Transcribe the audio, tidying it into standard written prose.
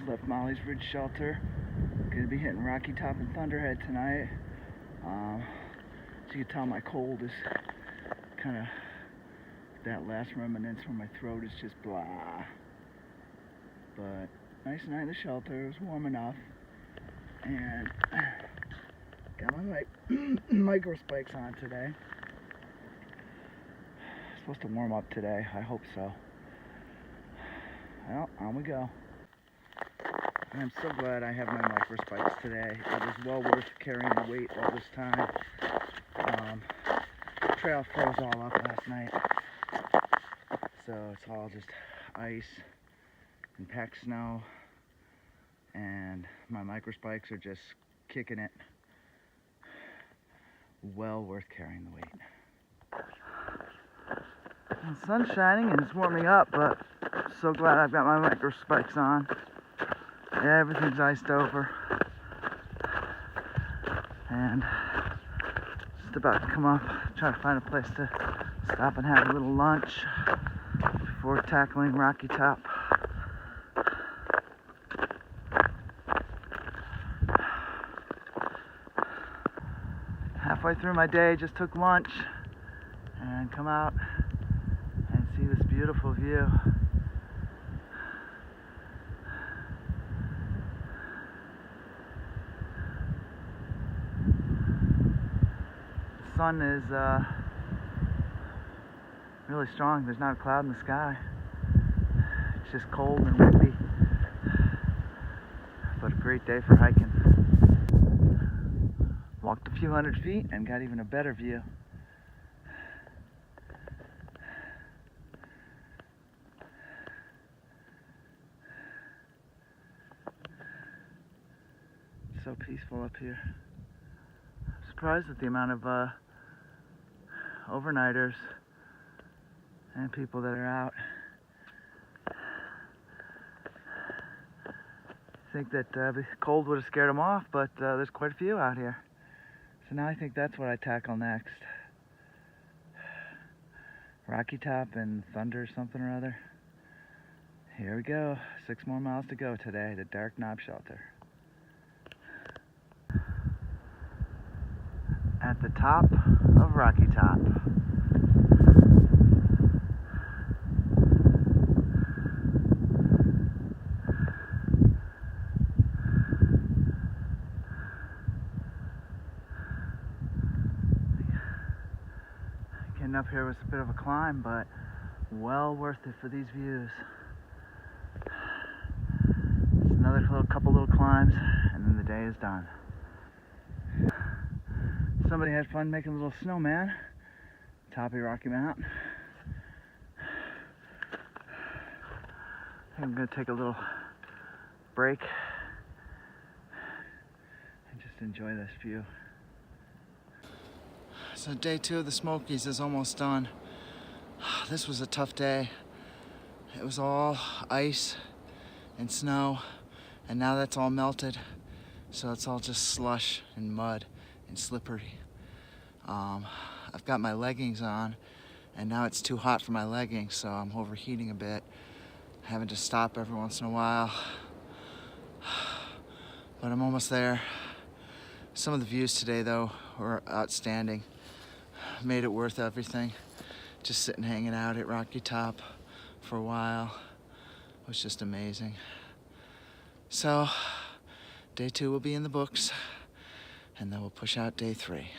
left Mollies Ridge Shelter. Gonna be hitting Rocky Top and Thunderhead tonight. As you can tell, my cold is kind of that last remnants where my throat is just blah. But nice night in the shelter. It was warm enough, and got my micro spikes on today. Supposed to warm up today. I hope so. Well, on we go. And I'm so glad I have my micro spikes today. It was well worth carrying the weight all this time. Trail froze all up last night, so it's all just ice and packed snow, and my micro spikes are just kicking it. Well worth carrying the weight. And the sun's shining and it's warming up, but I'm so glad I've got my micro spikes on. Yeah, everything's iced over, and just about to come up, try to find a place to stop and have a little lunch before tackling Rocky Top. Halfway through my day, just took lunch and come out and see this beautiful view. The sun is really strong. There's not a cloud in the sky. It's just cold and windy, but a great day for hiking. Walked a few hundred feet and got even a better view. It's so peaceful up here. I'm surprised at the amount of overnighters and people that are out. I think that the cold would have scared them off, but there's quite a few out here. So now I think that's what I tackle next. Rocky Top and Thunder something or other. Here we go. 6 more miles to go today to Derrick Knob Shelter. At the top of Rocky Top. Getting up here was a bit of a climb, but well worth it for these views. Just another couple little climbs, and then the day is done. Somebody had fun making a little snowman top of Rocky Mountain. I think I'm going to take a little break and just enjoy this view. So day 2 of the Smokies is almost done. This was a tough day. It was all ice and snow, and now that's all melted, so it's all just slush and mud and slippery. I've got my leggings on, and now it's too hot for my leggings, so I'm overheating a bit, having to stop every once in a while, but I'm almost there. Some of the views today, though, were outstanding. Made it worth everything. Just sitting hanging out at Rocky Top for a while was just amazing. So day 2 will be in the books, and then we'll push out day 3.